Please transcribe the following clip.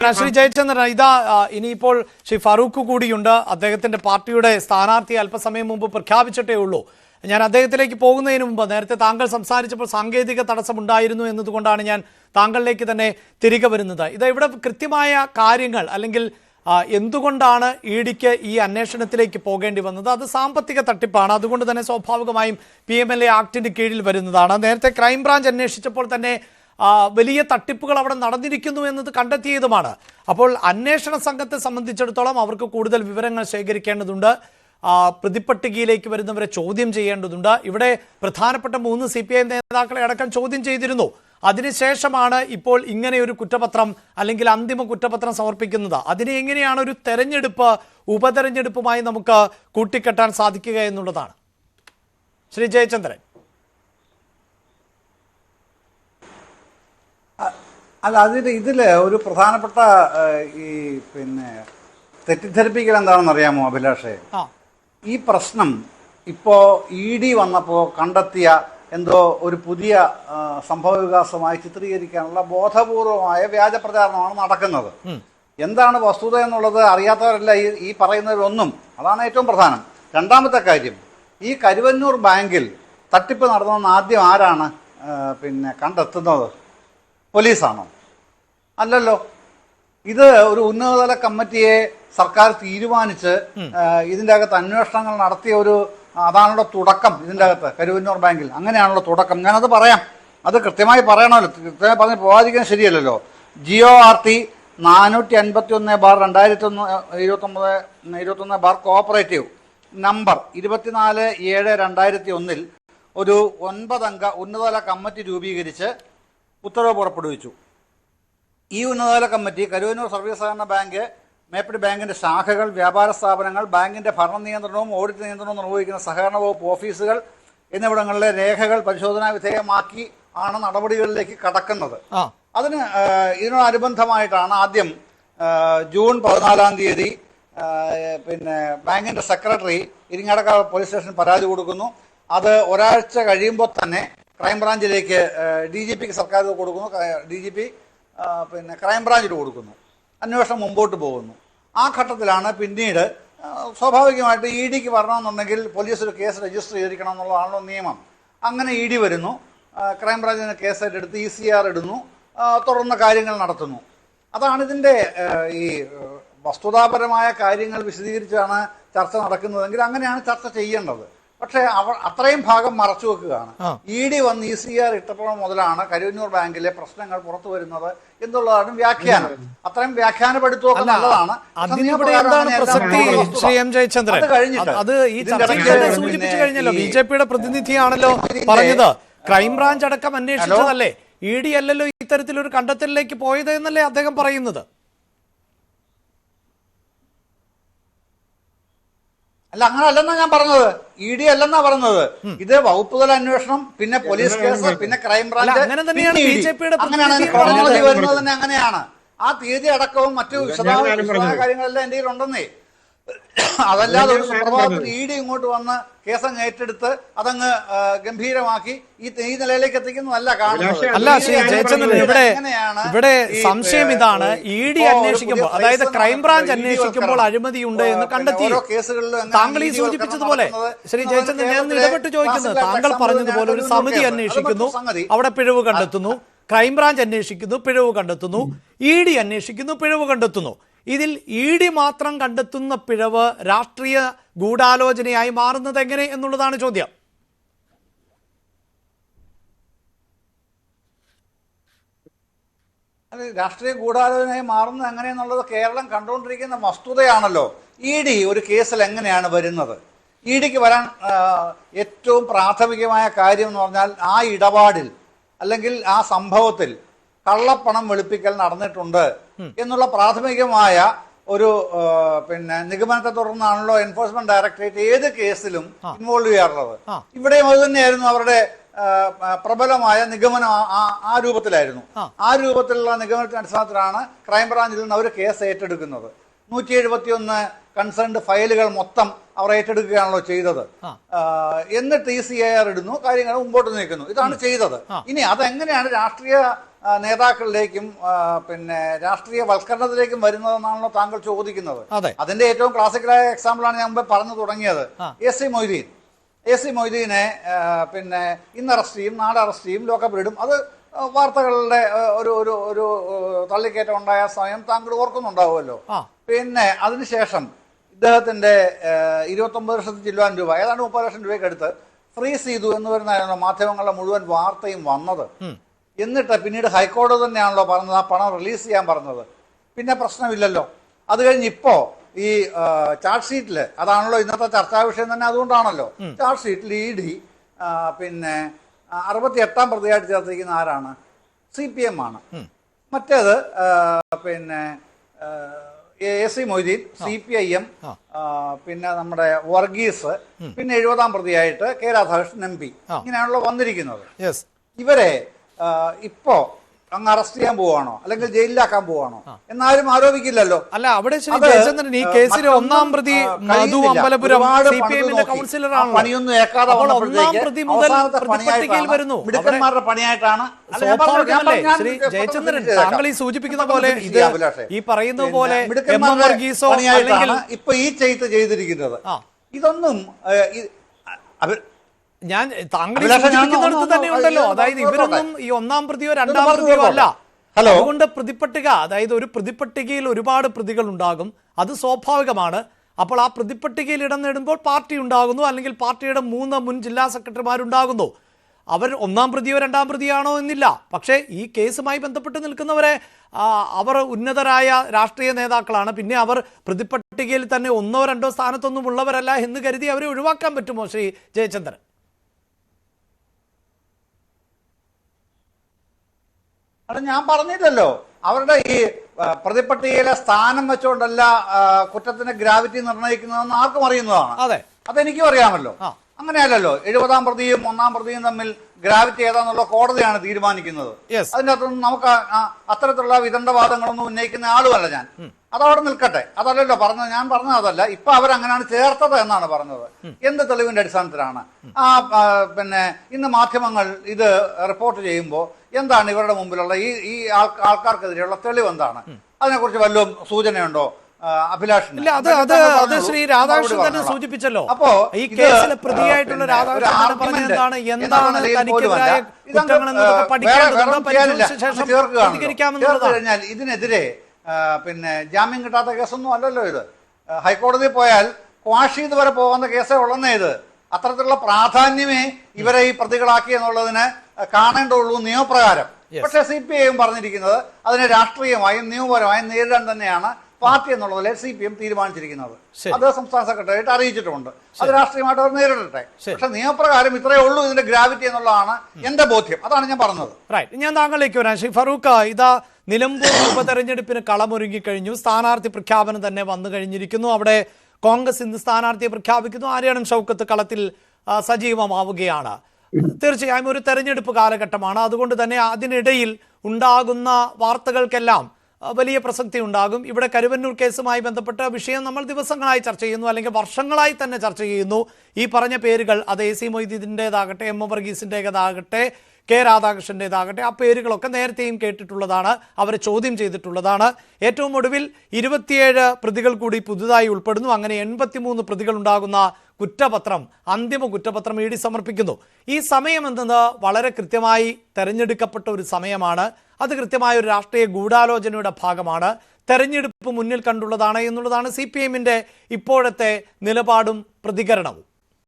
ശ്രീ ജയചന്ദ്രൻ, ഇതാ ഇനിയിപ്പോൾ ശ്രീ ഫറൂഖ് കൂടിയുണ്ട്. അദ്ദേഹത്തിന്റെ പാർട്ടിയുടെ സ്ഥാനാർത്ഥി അല്പസമയം മുമ്പ് പ്രഖ്യാപിച്ചിട്ടേ ഉള്ളൂ. ഞാൻ അദ്ദേഹത്തിലേക്ക് പോകുന്നതിന് മുമ്പ് നേരത്തെ താങ്കൾ സംസാരിച്ചപ്പോൾ സാങ്കേതിക തടസ്സമുണ്ടായിരുന്നു എന്നതുകൊണ്ടാണ് ഞാൻ താങ്കളിലേക്ക് തന്നെ തിരികെ വരുന്നത്. ഇവിടെ കൃത്യമായ കാര്യങ്ങൾ അല്ലെങ്കിൽ എന്തുകൊണ്ടാണ് ഇ ഡിക്ക് ഈ അന്വേഷണത്തിലേക്ക് പോകേണ്ടി വന്നത്? അത് സാമ്പത്തിക തട്ടിപ്പാണ്. അതുകൊണ്ട് തന്നെ സ്വാഭാവികമായും PMLA ആക്ടിന് കീഴിൽ വരുന്നതാണ്. നേരത്തെ ക്രൈംബ്രാഞ്ച് അന്വേഷിച്ചപ്പോൾ തന്നെ വലിയ തട്ടിപ്പുകൾ അവിടെ നടന്നിരിക്കുന്നു എന്നത് കണ്ടെത്തിയതുമാണ്. അപ്പോൾ അന്വേഷണ സംഘത്തെ സംബന്ധിച്ചിടത്തോളം അവർക്ക് കൂടുതൽ വിവരങ്ങൾ ശേഖരിക്കേണ്ടതുണ്ട്. പ്രതിപട്ടികയിലേക്ക് വരുന്നവരെ ചോദ്യം ചെയ്യേണ്ടതുണ്ട്. ഇവിടെ പ്രധാനപ്പെട്ട 3 CPI നേതാക്കളെ അടക്കം ചോദ്യം ചെയ്തിരുന്നു. അതിനുശേഷമാണ് ഇപ്പോൾ ഇങ്ങനെ ഒരു കുറ്റപത്രം അല്ലെങ്കിൽ അന്തിമ കുറ്റപത്രം സമർപ്പിക്കുന്നത്. അതിനെ എങ്ങനെയാണ് ഒരു തെരഞ്ഞെടുപ്പ് ഉപതെരഞ്ഞെടുപ്പുമായി നമുക്ക് കൂട്ടിക്കെട്ടാൻ സാധിക്കുക എന്നുള്ളതാണ്. ശ്രീ ജയചന്ദ്രൻ. അല്ല, ഇതില് ഒരു പ്രധാനപ്പെട്ട ഈ തെറ്റിദ്ധരിപ്പിക്കൽ എന്താണെന്ന് അറിയാമോ അഭിലാഷേ? ഈ പ്രശ്നം ഇപ്പോ ED വന്നപ്പോ കണ്ടെത്തിയ എന്തോ ഒരു പുതിയ സംഭവ വികാസമായി ചിത്രീകരിക്കാനുള്ള ബോധപൂർവമായ വ്യാജ പ്രചാരണമാണ് നടക്കുന്നത്. എന്താണ് വസ്തുത എന്നുള്ളത് അറിയാത്തവരല്ല ഈ പറയുന്നവരൊന്നും. അതാണ് ഏറ്റവും പ്രധാനം. രണ്ടാമത്തെ കാര്യം, ഈ കരുവന്നൂർ ബാങ്കിൽ തട്ടിപ്പ് നടന്നതെന്ന് ആദ്യം ആരാണ് കണ്ടെത്തുന്നത്? പോലീസാണോ? അല്ലല്ലോ. ഇത് ഒരു ഉന്നതതല കമ്മിറ്റിയെ സർക്കാർ തീരുമാനിച്ച് ഇതിൻ്റെ അകത്ത് അന്വേഷണങ്ങൾ നടത്തിയ അതാണല്ലോ തുടക്കം. ഇതിൻ്റെ അകത്ത് കരുവന്നൂർ ബാങ്കിൽ അങ്ങനെയാണല്ലോ തുടക്കം. ഞാനത് പറയാം, അത് കൃത്യമായി പറയണമല്ലോ. കൃത്യമായി പറഞ്ഞ് പോകാതിരിക്കാൻ ശരിയല്ലല്ലോ. GORT 451/2021 കോഓപ്പറേറ്റീവ് നമ്പർ 24/7/2001 ഒരു 9 അംഗ ഉന്നതതല കമ്മിറ്റി രൂപീകരിച്ച് ഉത്തരവ് പുറപ്പെടുവിച്ചു. ഈ ഉന്നതതല കമ്മിറ്റി കരുവന്നൂർ സർവീസ് സഹകരണ ബാങ്ക്, മേപ്പടി ബാങ്കിന്റെ ശാഖകൾ, വ്യാപാര സ്ഥാപനങ്ങൾ, ബാങ്കിന്റെ ഭരണ നിയന്ത്രണവും ഓഡിറ്റ് നിയന്ത്രണവും നിർവഹിക്കുന്ന സഹകരണ വകുപ്പ് ഓഫീസുകൾ എന്നിവിടങ്ങളിലെ രേഖകൾ പരിശോധനാ വിധേയമാക്കി ആണ് നടപടികളിലേക്ക് കടക്കുന്നത്. ഇതിനോടനുബന്ധമായിട്ടാണ് ആദ്യം ജൂൺ 14-ാം തീയതി ബാങ്കിന്റെ സെക്രട്ടറി ഇരിങ്ങാലക്കുട പോലീസ് സ്റ്റേഷൻ പരാതി കൊടുക്കുന്നു. അത് ഒരാഴ്ച കഴിയുമ്പോൾ തന്നെ ക്രൈംബ്രാഞ്ചിലേക്ക് DGPക്ക് സർക്കാർ കൊടുക്കുന്നു. DGP ക്രൈംബ്രാഞ്ചിന് കൊടുക്കുന്നു. അന്വേഷണം മുമ്പോട്ട് പോകുന്നു. ആ ഘട്ടത്തിലാണ് പിന്നീട് സ്വാഭാവികമായിട്ട് EDക്ക് വരണമെന്നുണ്ടെങ്കിൽ പോലീസ് ഒരു കേസ് രജിസ്റ്റർ ചെയ്തിരിക്കണം എന്നുള്ളതാണല്ലോ നിയമം. അങ്ങനെ ED വരുന്നു, ക്രൈംബ്രാഞ്ചിന് കേസായിട്ട് എടുത്ത് ECR ഇടുന്നു, തുടർന്ന് കാര്യങ്ങൾ നടത്തുന്നു. അതാണ് ഇതിൻ്റെ ഈ വസ്തുതാപരമായ കാര്യങ്ങൾ വിശദീകരിച്ചാണ് ചർച്ച നടക്കുന്നതെങ്കിൽ അങ്ങനെയാണ് ചർച്ച ചെയ്യേണ്ടത്. പക്ഷേ അത്രയും ഭാഗം മറച്ചു വെക്കുകയാണ്. ED വന്ന് ECR ഇട്ടപ്പോൾ മുതലാണ് കരുവന്നൂർ ബാങ്കിലെ പ്രശ്നങ്ങൾ പുറത്തു വരുന്നത് എന്നുള്ളതാണ് വ്യാഖ്യാനം. അത്രയും വ്യാഖ്യാനപ്പെടുത്തുക നല്ലതാണ്. BJPയുടെ പ്രതിനിധിയാണല്ലോ പറഞ്ഞത്. ക്രൈംബ്രാഞ്ച് അടക്കം അന്വേഷിച്ചതല്ലേ, ED അല്ലല്ലോ ഇത്തരത്തിലൊരു കണ്ടെത്തലിലേക്ക് പോയത് എന്നല്ലേ അദ്ദേഹം പറയുന്നത്? അല്ല, അങ്ങനെ അല്ലെന്നാ ഞാൻ പറഞ്ഞത്. ED അല്ലെന്നാ പറഞ്ഞത്. ഇത് വകുപ്പ് തല അന്വേഷണം, പിന്നെ പോലീസ് കേസ്, പിന്നെ ക്രൈംബ്രാഞ്ച്, അങ്ങനെയാണ് ക്രോണോളജി വരുന്നത് തന്നെ അങ്ങനെയാണ്. ആ തീയതി അടക്കവും മറ്റു വിശദമായ കാര്യങ്ങളെല്ലാം എൻ്റെ കയ്യിലുണ്ടെന്നേ. അതല്ലാതെ ഒരു സുപ്രഭാതത്തിൽ ED ഇങ്ങോട്ട് വന്ന് കേസങ്ങ് ഏറ്റെടുത്ത് അതങ്ങ് ഗംഭീരമാക്കി ഈ നിലയിലേക്ക് എത്തിക്കുന്നതല്ല കാണുന്നത്. അല്ല ശ്രീ ജയചന്ദ്രൻ, ഇവിടെ സംശയം ഇതാണ്. ED അന്വേഷിക്കുമ്പോൾ, അതായത് ക്രൈംബ്രാഞ്ച് അന്വേഷിക്കുമ്പോൾ അഴിമതിയുണ്ട് എന്ന് കണ്ടെത്തി. താങ്കൾ ഈ സൂചിപ്പിച്ചതുപോലെ ശ്രീ ജയചന്ദ്രൻ, ഞാൻ ഇടപെട്ട് ചോദിക്കുന്നത്, താങ്കൾ പറഞ്ഞതുപോലെ ഒരു സമിതി അന്വേഷിക്കുന്നു, അവിടെ പിഴവ് കണ്ടെത്തുന്നു. ക്രൈംബ്രാഞ്ച് അന്വേഷിക്കുന്നു, പിഴവ് കണ്ടെത്തുന്നു. ED അന്വേഷിക്കുന്നു, പിഴവ് കണ്ടെത്തുന്നു. ഇതിൽ ED മാത്രം കണ്ടെത്തുന്ന പിഴവ് രാഷ്ട്രീയ ഗൂഢാലോചനയായി മാറുന്നത് എങ്ങനെ എന്നുള്ളതാണ് ചോദ്യം. അത് രാഷ്ട്രീയ ഗൂഢാലോചനയായി മാറുന്നത് എങ്ങനെയെന്നുള്ളത് കേരളം കണ്ടുകൊണ്ടിരിക്കുന്ന വസ്തുതയാണല്ലോ. ED ഒരു കേസിൽ എങ്ങനെയാണ് വരുന്നത്? EDക്ക് വരാൻ ഏറ്റവും പ്രാഥമികമായ കാര്യം എന്ന് പറഞ്ഞാൽ ആ ഇടപാടിൽ അല്ലെങ്കിൽ ആ സംഭവത്തിൽ കള്ളപ്പണം വെളുപ്പിക്കൽ നടന്നിട്ടുണ്ട് എന്നുള്ള പ്രാഥമികമായ ഒരു നിഗമനത്തെ തുടർന്നാണല്ലോ എൻഫോഴ്സ്മെന്റ് ഡയറക്ടറേറ്റ് ഏത് കേസിലും ഇൻവോൾവ് ചെയ്യാറുള്ളത്. ഇവിടെയും അത് തന്നെയായിരുന്നു അവരുടെ പ്രബലമായ നിഗമനം. ആ രൂപത്തിലായിരുന്നു. ആ രൂപത്തിലുള്ള നിഗമനത്തിന്റെ അടിസ്ഥാനത്തിലാണ് ക്രൈംബ്രാഞ്ചിൽ നിന്ന് അവർ കേസ് ഏറ്റെടുക്കുന്നത്. 171 കൺസേൺഡ് ഫയലുകൾ മൊത്തം അവർ ഏറ്റെടുക്കുകയാണല്ലോ ചെയ്തത്. എന്നിട്ട് ECIR ഇടുന്നു, കാര്യങ്ങൾ മുമ്പോട്ട് നീക്കുന്നു. ഇതാണ് ചെയ്തത്. ഇനി അതെങ്ങനെയാണ് രാഷ്ട്രീയ നേതാക്കളിലേക്കും പിന്നെ രാഷ്ട്രീയ വൽക്കരണത്തിലേക്കും വരുന്നതെന്നാണല്ലോ താങ്കൾ ചോദിക്കുന്നത്. അതിന്റെ ഏറ്റവും ക്ലാസിക്കലായ എക്സാമ്പിളാണ് ഞാൻ മുമ്പ് പറഞ്ഞു തുടങ്ങിയത്. AC മൊയ്തീനെ പിന്നെ ഇന്ന് അറസ്റ്റ് ചെയ്യും, നാളെ അറസ്റ്റ് ചെയ്യും, ലോക്കപ്പിലിടും. അത് വാർത്തകളുടെ ഒരു തള്ളിക്കയറ്റം ഉണ്ടായ സമയം താങ്കൾ ഓർക്കുന്നുണ്ടാവുമല്ലോ. പിന്നെ അതിനുശേഷം ഇദ്ദേഹത്തിന്റെ 29 ലക്ഷത്തി ചില്ലുവാൻ രൂപ, ഏതാണ്ട് 30 ലക്ഷം രൂപയ്ക്ക് അടുത്ത് ഫ്രീസ് ചെയ്തു എന്ന് വരുന്ന മാധ്യമങ്ങളുടെ മുഴുവൻ വാർത്തയും വന്നത്. എന്നിട്ട് പിന്നീട് ഹൈക്കോടതി തന്നെയാണല്ലോ പറഞ്ഞത് ആ പണം റിലീസ് ചെയ്യാൻ പറഞ്ഞത്. പിന്നെ പ്രശ്നമില്ലല്ലോ. അത് കഴിഞ്ഞ് ഇപ്പോ ഈ ചാർജ് ഷീറ്റിൽ അതാണല്ലോ ഇന്നത്തെ ചർച്ചാ വിഷയം തന്നെ. അതുകൊണ്ടാണല്ലോ ചാർജ് ഷീറ്റിൽ ED പിന്നെ 68ാം പ്രതിയായിട്ട് ചേർത്തിരിക്കുന്ന ആരാണ്? CPM ആണ്. മറ്റേത് പിന്നെ AC മൊയ്തീൻ, CPIM, പിന്നെ നമ്മുടെ വർഗീസ്, പിന്നെ 70ാം പ്രതിയായിട്ട് K രാധാകൃഷ്ണൻ MP. ഇങ്ങനെയാണല്ലോ വന്നിരിക്കുന്നത്. ഇവരെ ഇപ്പോ അങ്ങ് അറസ്റ്റ് ചെയ്യാൻ പോവാണോ അല്ലെങ്കിൽ ജയിലിലാക്കാൻ പോവാണോ എന്നാരും ആരോപിക്കില്ലല്ലോ. അല്ല, അവിടെ ജയചന്ദ്രൻ ഈ കേസിലെ ഒന്നാം പ്രതി മധു അമ്പലപുരം CPMന്റെ കൗൺസിലറാണ്. പണിയൊന്നും ഏക്കാതെ മിടുക്കന്മാരുടെ പണിയായിട്ടാണ്. ശ്രീ ജയചന്ദ്രൻ, താങ്കൾ ഈ സൂചിപ്പിക്കുന്ന പോലെ ഈ പറയുന്നത് പോലെ ഇപ്പൊ ഈ ചെയ്തിരിക്കുന്നത് ഇതൊന്നും ഞാൻ താങ്കൾ സൂചിപ്പിക്കുന്നിടത്ത് തന്നെ ഉണ്ടല്ലോ. അതായത് ഇവരൊന്നും ഈ ഒന്നാം പ്രതിയോ രണ്ടാം പ്രതിയോ അല്ല. അതുകൊണ്ട് പ്രതിപട്ടിക, അതായത് ഒരു പ്രതിപട്ടികയിൽ ഒരുപാട് പ്രതികൾ ഉണ്ടാകും, അത് സ്വാഭാവികമാണ്. അപ്പോൾ ആ പ്രതിപട്ടികയിൽ ഇടം നേടുമ്പോൾ പാർട്ടി ഉണ്ടാകുന്നു, അല്ലെങ്കിൽ പാർട്ടിയുടെ 3 മുൻ ജില്ലാ സെക്രട്ടറിമാരുണ്ടാകുന്നു. അവർ ഒന്നാം പ്രതിയോ രണ്ടാം പ്രതിയാണോ എന്നില്ല. പക്ഷേ ഈ കേസുമായി ബന്ധപ്പെട്ട് നിൽക്കുന്നവരെ അവർ ഉന്നതരായ രാഷ്ട്രീയ നേതാക്കളാണ്. പിന്നെ അവർ പ്രതിപട്ടികയിൽ തന്നെ 1ഓ 2ഓ സ്ഥാനത്തൊന്നും ഉള്ളവരല്ല എന്ന് കരുതി അവരെ ഒഴിവാക്കാൻ പറ്റുമോ ശ്രീ ജയചന്ദ്രൻ? അത് ഞാൻ പറഞ്ഞില്ലല്ലോ. അവരുടെ ഈ പ്രതിപട്ടികയിലെ സ്ഥാനം വെച്ചുകൊണ്ടല്ല കുറ്റത്തിന്റെ ഗ്രാവിറ്റി നിർണ്ണയിക്കുന്നതെന്ന് ആർക്കും അറിയുന്നതാണ്. അതെനിക്കും അറിയാമല്ലോ. അങ്ങനെയല്ലല്ലോ. 70ാം പ്രതിയും 1ാം പ്രതിയും തമ്മിൽ ഗ്രാവിറ്റി ഏതാന്നുള്ള കോടതിയാണ് തീരുമാനിക്കുന്നത്. അതിൻ്റെ അകത്തൊന്നും നമുക്ക് അത്തരത്തിലുള്ള വിദണ്ഡവാദങ്ങളൊന്നും ഉന്നയിക്കുന്ന ആളുമല്ല ഞാൻ. അതവിടെ നിൽക്കട്ടെ. അതല്ലല്ലോ പറഞ്ഞത്. ഞാൻ പറഞ്ഞത് അതല്ല. ഇപ്പൊ അവരങ്ങനെയാണ് ചേർത്തത് എന്നാണ് പറഞ്ഞത്. എന്ത് തെളിവിന്റെ അടിസ്ഥാനത്തിലാണ്? പിന്നെ ഇന്ന് മാധ്യമങ്ങൾ ഇത് റിപ്പോർട്ട് ചെയ്യുമ്പോൾ എന്താണ് ഇവരുടെ മുമ്പിലുള്ള ഈ ആൾക്കാർക്കെതിരെയുള്ള തെളിവ് എന്താണ്? അതിനെക്കുറിച്ച് വല്ലതും സൂചനയുണ്ടോ അഭിലാഷിന്? ശ്രീ രാധാകൃഷ്ണൻ തന്നെ സൂചിപ്പിച്ചല്ലോ. അപ്പോ ഈ കേസിലെ പ്രതിയായിട്ടുള്ള കഴിഞ്ഞാൽ ഇതിനെതിരെ പിന്നെ ജാമ്യം കിട്ടാത്ത കേസൊന്നും അല്ലല്ലോ ഇത്. ഹൈക്കോടതി പോയാൽ ക്വാഷ് ചെയ്ത് വരെ പോകുന്ന കേസേ ഉള്ളന്നേ ഇത്. അത്തരത്തിലുള്ള പ്രാധാന്യമേ ഇവരെ ഈ പ്രതികളാക്കി എന്നുള്ളതിന് കാണേണ്ടുള്ളൂ നിയമപ്രകാരം. പക്ഷേ CPIM പറഞ്ഞിരിക്കുന്നത് അതിനെ രാഷ്ട്രീയമായും നിയമപരമായും നേരിടാൻ തന്നെയാണ് പാർട്ടി എന്നുള്ളതിൽ CPM തീരുമാനിച്ചിരിക്കുന്നത്. അത് സംസ്ഥാന സെക്രട്ടറിയായിട്ട് അറിയിച്ചിട്ടുണ്ട്. അത് രാഷ്ട്രീയമായിട്ട് അവർ നേരിടട്ടെ. പക്ഷെ നിയമപ്രകാരം ഇത്രയേ ഉള്ളൂ ഇതിന്റെ ഗ്രാവിറ്റി എന്നുള്ളതാണ് എന്റെ ബോധ്യം. അതാണ് ഞാൻ പറഞ്ഞത്. ഞാൻ താങ്കളിലേക്ക് വരാം. ശ്രീ ഫറൂഖ്, ഇതാ നിലമ്പൂർ ഉപതെരഞ്ഞെടുപ്പിന് കളമൊരുങ്ങിക്കഴിഞ്ഞു. സ്ഥാനാർത്ഥി പ്രഖ്യാപനം തന്നെ വന്നു കഴിഞ്ഞിരിക്കുന്നു. അവിടെ കോൺഗ്രസ് ഇന്ന് സ്ഥാനാർത്ഥിയെ പ്രഖ്യാപിക്കുന്നു. ആര്യാടൻ ഷൗക്കത്ത് കളത്തിൽ സജീവമാവുകയാണ്. തീർച്ചയായും ഒരു തെരഞ്ഞെടുപ്പ് കാലഘട്ടമാണ്. അതുകൊണ്ട് തന്നെ അതിനിടയിൽ ഉണ്ടാകുന്ന വാർത്തകൾക്കെല്ലാം വലിയ പ്രസക്തി ഉണ്ടാകും. ഇവിടെ കരുവന്നൂർ കേസുമായി ബന്ധപ്പെട്ട വിഷയം നമ്മൾ ദിവസങ്ങളായി ചർച്ച ചെയ്യുന്നു, അല്ലെങ്കിൽ വർഷങ്ങളായി തന്നെ ചർച്ച ചെയ്യുന്നു. ഈ പറഞ്ഞ പേരുകൾ, അത് AC മൊയ്തീൻ്റെതാകട്ടെ, M വർഗീസിൻ്റെതാകട്ടെ, K രാധാകൃഷ്ണൻ്റെതാകട്ടെ, ആ പേരുകളൊക്കെ നേരത്തെയും കേട്ടിട്ടുള്ളതാണ്. അവരെ ചോദ്യം ചെയ്തിട്ടുള്ളതാണ്. ഏറ്റവും ഒടുവിൽ 27 പ്രതികൾ കൂടി പുതുതായി ഉൾപ്പെടുന്നു. അങ്ങനെ 83 പ്രതികൾ ഉണ്ടാകുന്ന കുറ്റപത്രം, അന്തിമ കുറ്റപത്രം ED സമർപ്പിക്കുന്നു. ഈ സമയം എന്നത് വളരെ കൃത്യമായി തെരഞ്ഞെടുക്കപ്പെട്ട ഒരു സമയമാണ്. അത് കൃത്യമായ ഒരു രാഷ്ട്രീയ ഗൂഢാലോചനയുടെ ഭാഗമാണ്. തെരഞ്ഞെടുപ്പ് മുന്നിൽ കണ്ടുള്ളതാണ് എന്നുള്ളതാണ് CPMന്റെ ഇപ്പോഴത്തെ നിലപാടും പ്രതികരണവും.